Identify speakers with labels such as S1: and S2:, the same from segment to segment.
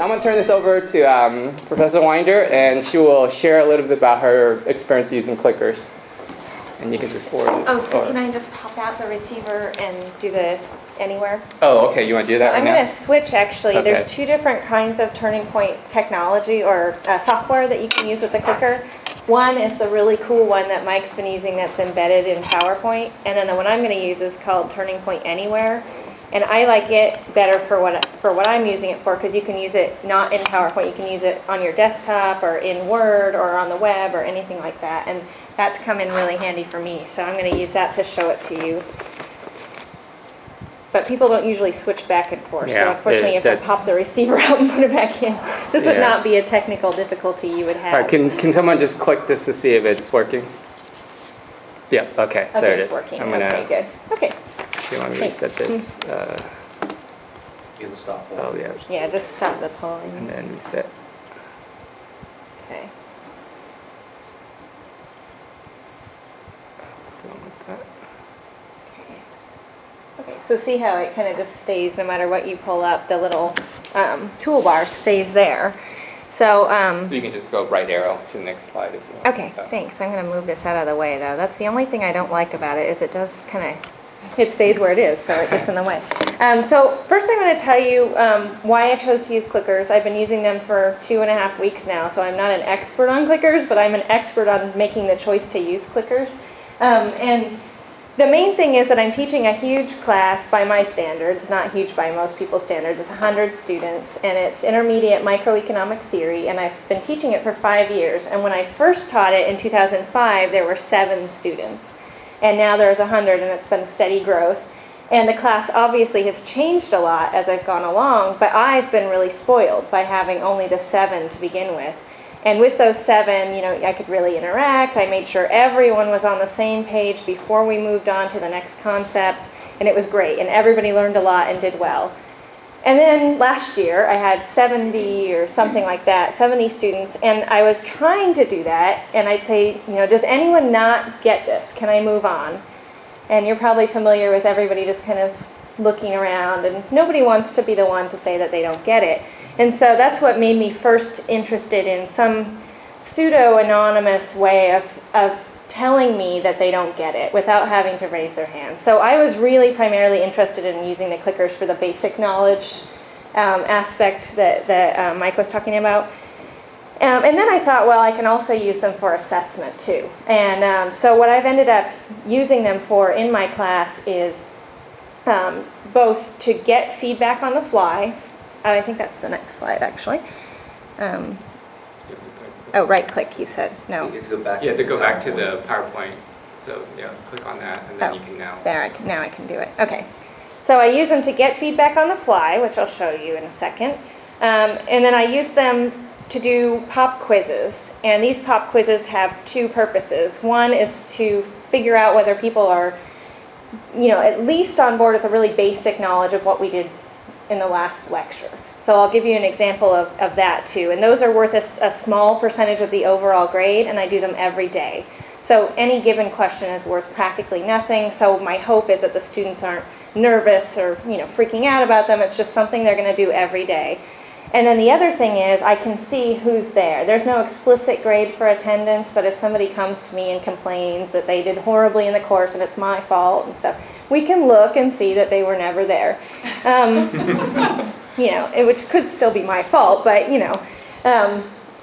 S1: I'm going to turn this over to Professor Winder, and she will share a little bit about her experience using clickers. And you can just forward it.
S2: Oh, so can I just pop out the receiver and do the anywhere?
S1: Oh, okay. You want to do that right now?
S2: I'm going to switch, actually.
S1: Okay.
S2: There's two different kinds of Turning Point technology or software that you can use with the clicker. One is the really cool one that Mike's been using that's embedded in PowerPoint. And then the one I'm going to use is called Turning Point Anywhere. And I like it better for what I'm using it for, because you can use it not in PowerPoint. You can use it on your desktop or in Word or on the web or anything like that. And that's come in really handy for me. So I'm going to use that to show it to you. But people don't usually switch back and forth.
S1: Yeah,
S2: so unfortunately, you have to pop the receiver out and put it back in. This would not be a technical difficulty you would have.
S1: All right, can someone just click this to see if it's working? Yeah, okay, there it is.
S2: It's working.
S1: Okay,
S2: good. Okay.
S1: Do you want me to set this?
S3: You can stop.
S1: Oh, yeah.
S2: Yeah, just stop the polling.
S1: And then reset.
S2: Okay.
S1: Don't want that.
S2: Okay, so see how it kind of just stays no matter what you pull up, the little toolbar stays there. So,
S1: You can just go right arrow to the next slide if you want.
S2: okay, thanks. I'm going to move this out of the way, though. That's the only thing I don't like about it, is it does kind of, it stays where it is, so it gets in the way. So first I'm going to tell you why I chose to use clickers. I've been using them for 2.5 weeks now, so I'm not an expert on clickers, but I'm an expert on making the choice to use clickers. And the main thing is that I'm teaching a huge class by my standards, not huge by most people's standards. It's 100 students, and it's intermediate microeconomic theory, and I've been teaching it for 5 years. And when I first taught it in 2005, there were 7 students. And now there's 100, and it's been steady growth. And the class obviously has changed a lot as I've gone along, but I've been really spoiled by having only the 7 to begin with. And with those 7, you know, I could really interact. I made sure everyone was on the same page before we moved on to the next concept, and it was great. And everybody learned a lot and did well. And then last year, I had 70 or something like that, 70 students, and I was trying to do that, and I'd say, you know, does anyone not get this? Can I move on? And you're probably familiar with everybody just kind of looking around, and nobody wants to be the one to say that they don't get it. And so that's what made me first interested in some pseudo-anonymous way of telling me that they don't get it without having to raise their hand. So I was really primarily interested in using the clickers for the basic knowledge aspect that Mike was talking about. And then I thought, well, I can also use them for assessment too. And so what I've ended up using them for in my class is both to get feedback on the fly. I think that's the next slide, actually. Oh, right click, you said. No.
S3: You have to go back.
S1: Yeah, to go back to the PowerPoint. So, yeah, click on that, and then you can now.
S2: There, now I can do it. Okay. So I use them to get feedback on the fly, which I'll show you in a second. And then I use them to do pop quizzes. And these pop quizzes have 2 purposes. One is to figure out whether people are, you know, at least on board with a really basic knowledge of what we did in the last lecture. So I'll give you an example of that too. And those are worth a small percentage of the overall grade, and I do them every day. So any given question is worth practically nothing. So my hope is that the students aren't nervous or, you know, freaking out about them. It's just something they're going to do every day. And then the other thing is I can see who's there. There's no explicit grade for attendance, but if somebody comes to me and complains that they did horribly in the course and it's my fault and stuff, we can look and see that they were never there. You know, which could still be my fault, but, you know,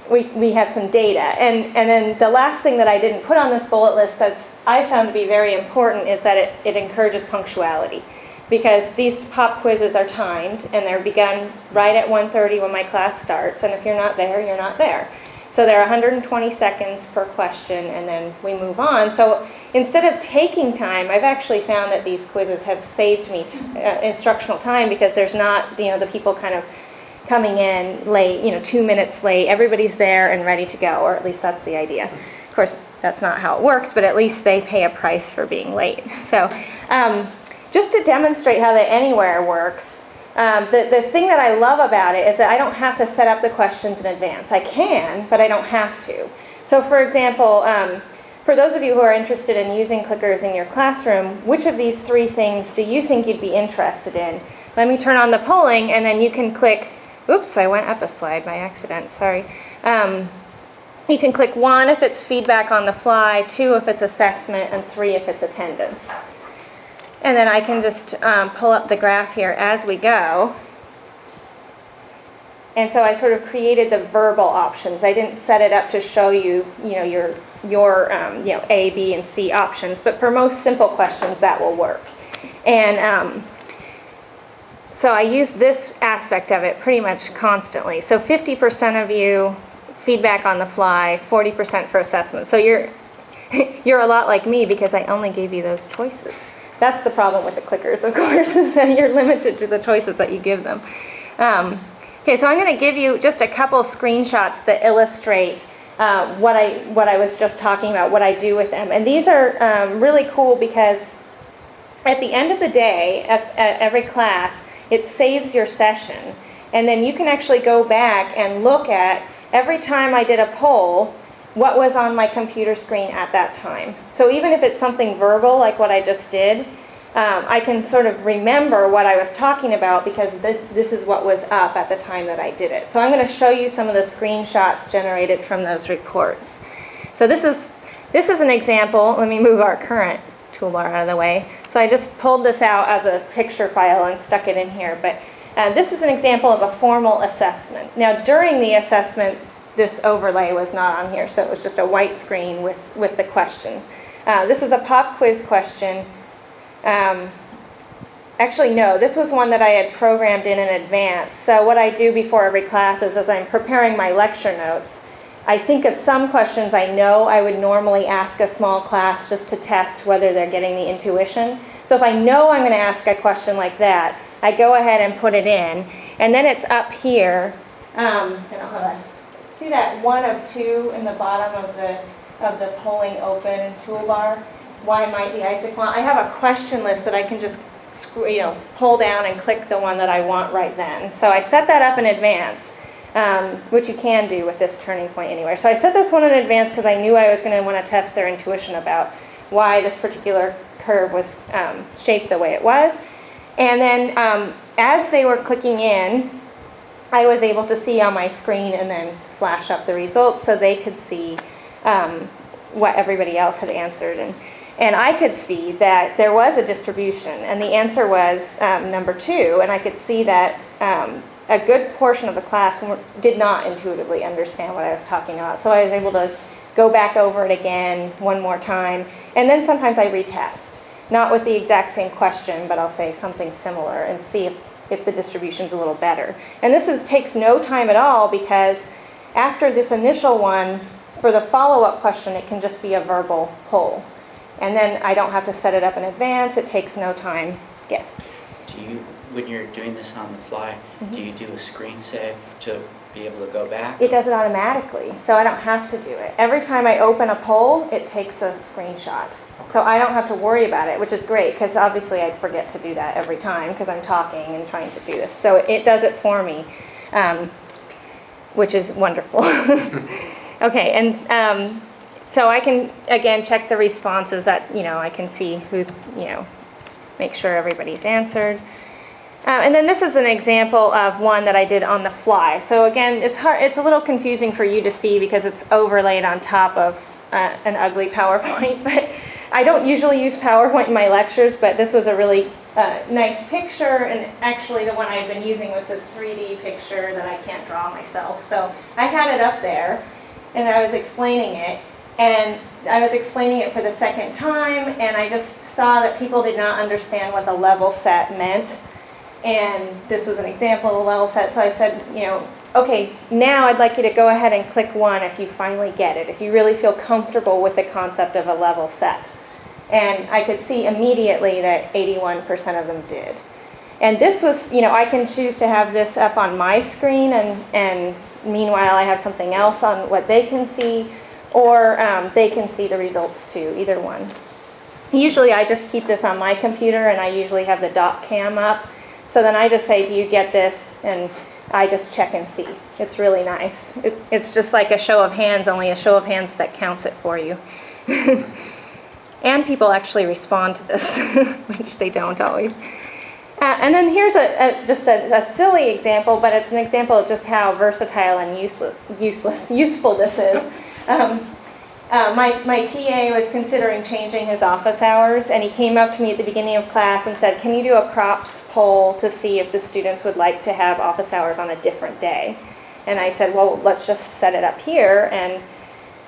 S2: we have some data. And then the last thing that I didn't put on this bullet list that's I found to be very important is that it encourages punctuality. Because these pop quizzes are timed, and they're begun right at 1:30 when my class starts, and if you're not there, you're not there. So they're 120 seconds per question, and then we move on. So instead of taking time, I've actually found that these quizzes have saved me instructional time, because there's not, you know, the people kind of coming in late, you know, 2 minutes late. Everybody's there and ready to go, or at least that's the idea. Of course, that's not how it works, but at least they pay a price for being late. So just to demonstrate how the Anywhere works, the thing that I love about it is that I don't have to set up the questions in advance. I can, but I don't have to. So for example, for those of you who are interested in using clickers in your classroom, which of these 3 things do you think you'd be interested in? Let me turn on the polling, and then you can click oops, I went up a slide by accident, sorry. You can click 1 if it's feedback on the fly, 2 if it's assessment, and 3 if it's attendance. And then I can just pull up the graph here as we go. And so I sort of created the verbal options. I didn't set it up to show you, your A, B, and C options, but for most simple questions that will work. And so I use this aspect of it pretty much constantly. So 50% of you feedback on the fly, 40% for assessment. So you're a lot like me because I only gave you those choices. That's the problem with the clickers, of course, is that you're limited to the choices that you give them. Okay, so I'm going to give you just a couple screenshots that illustrate what I was just talking about, what I do with them. And these are really cool because at the end of the day, at every class, it saves your session. And then you can actually go back and look at, every time I did a poll, what was on my computer screen at that time. So even if it's something verbal, like what I just did, I can sort of remember what I was talking about because this is what was up at the time that I did it. So I'm going to show you some of the screenshots generated from those reports. So this is an example. Let me move our current toolbar out of the way. So I just pulled this out as a picture file and stuck it in here. But this is an example of a formal assessment. Now during the assessment, this overlay was not on here, so it was just a white screen with the questions. This is a pop quiz question. Actually, no, this was one that I had programmed in advance. So what I do before every class is, as I'm preparing my lecture notes, I think of some questions I know I would normally ask a small class just to test whether they're getting the intuition. So if I know I'm going to ask a question like that, I go ahead and put it in. And then it's up here. And I'll have see that 1 of 2 in the bottom of the polling open toolbar? Why might the ISAC want? I have a question list that I can just pull down and click the one that I want right then. So I set that up in advance, which you can do with this turning point anywhere. So I set this one in advance because I knew I was going to want to test their intuition about why this particular curve was shaped the way it was. And then as they were clicking in, I was able to see on my screen and then flash up the results so they could see what everybody else had answered. And I could see that there was a distribution, and the answer was number 2, and I could see that a good portion of the class did not intuitively understand what I was talking about. So I was able to go back over it again one more time, and then sometimes I retest. Not with the exact same question, but I'll say something similar and see if the distribution's a little better. And this takes no time at all because after this initial one, for the follow-up question, it can just be a verbal poll. And then I don't have to set it up in advance. It takes no time. Yes?
S4: When you're doing this on the fly, do you do a screen save to be able to go back?
S2: It does it automatically, so I don't have to do it. Every time I open a poll, it takes a screenshot. So I don't have to worry about it, which is great, because obviously I'd forget to do that every time because I'm talking and trying to do this. So it does it for me, which is wonderful. Okay, and so I can, again, check the responses that, I can see who's, make sure everybody's answered. And then this is an example of one that I did on the fly. So again, it's a little confusing for you to see because it's overlaid on top of an ugly PowerPoint, but I don't usually use PowerPoint in my lectures, but this was a really nice picture, and actually the one I've been using was this 3D picture that I can't draw myself. So I had it up there, and I was explaining it, and I was explaining it for the second time, and I just saw that people did not understand what the level set meant, and this was an example of a level set, so I said, okay, now I'd like you to go ahead and click 1 if you finally get it, if you really feel comfortable with the concept of a level set. And I could see immediately that 81% of them did. And this was, I can choose to have this up on my screen, and meanwhile I have something else on what they can see, or they can see the results too, either one. Usually I just keep this on my computer, and I usually have the dot cam up. So then I just say, do you get this? And I just check and see. It's really nice. It's just like a show of hands, only a show of hands that counts it for you. And people actually respond to this, which they don't always. And then here's just a silly example, but it's an example of just how versatile and useful this is. My TA was considering changing his office hours, and he came up to me at the beginning of class and said, "Can you do a crops poll to see if the students would like to have office hours on a different day?" And I said, "Well, let's just set it up here." And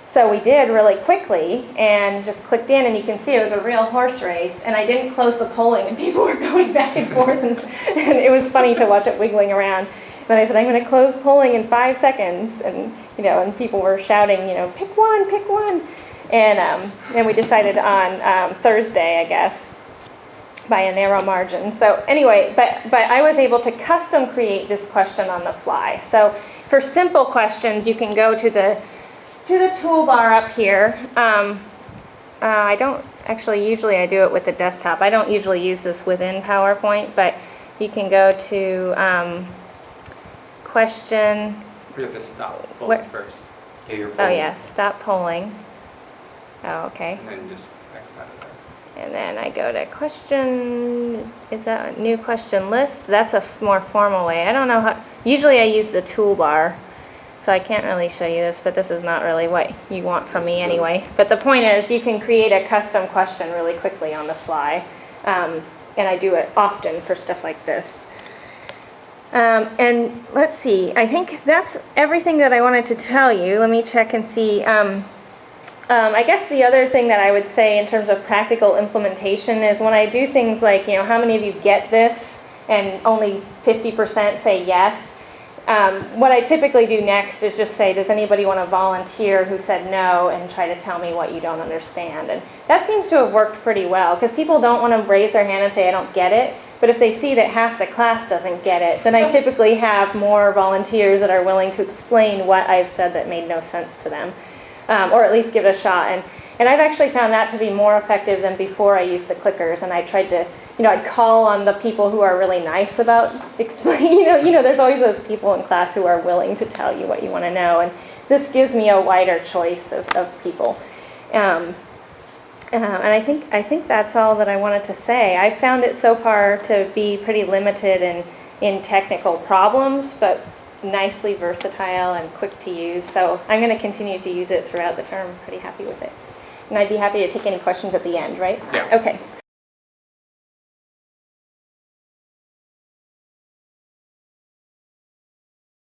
S2: so we did really quickly and just clicked in, and you can see it was a real horse race. And I didn't close the polling, and people were going back and forth, and it was funny to watch it wiggling around. Then I said, "I'm going to close polling in 5 seconds," and and people were shouting, "Pick one, pick one." And then we decided on Thursday, I guess, by a narrow margin. So anyway, but I was able to custom create this question on the fly. So for simple questions, you can go to the toolbar up here. I don't actually, usually I do it with the desktop. I don't usually use this within PowerPoint, but you can go to question.
S1: We're going to stop
S2: What?
S1: polling first.
S3: Okay, you're
S2: Oh
S3: polling.
S2: yeah, stop polling. Oh, okay.
S1: And then just X out of there.
S2: And then I go to question, is that a new question list? That's a more formal way. I don't know how, usually I use the toolbar, so I can't really show you this, but this is not really what you want from me anyway. But the point is, you can create a custom question really quickly on the fly. And I do it often for stuff like this. And let's see, I think that's everything that I wanted to tell you. Let me check and see. I guess the other thing that I would say in terms of practical implementation is when I do things like, how many of you get this, and only 50% say yes. What I typically do next is just say, does anybody want to volunteer who said no, and try to tell me what you don't understand. And that seems to have worked pretty well, because people don't want to raise their hand and say, I don't get it. But if they see that half the class doesn't get it, then I typically have more volunteers that are willing to explain what I've said that made no sense to them, or at least give it a shot. And I've actually found that to be more effective than before I used the clickers, and I tried to, I'd call on the people who are really nice about explaining, there's always those people in class who are willing to tell you what you want to know, and this gives me a wider choice of people. And I think that's all that I wanted to say. I found it so far to be pretty limited in technical problems, but nicely versatile and quick to use. So I'm going to continue to use it throughout the term. Pretty happy with it. And I'd be happy to take any questions at the end, right?
S1: Yeah.
S2: Okay.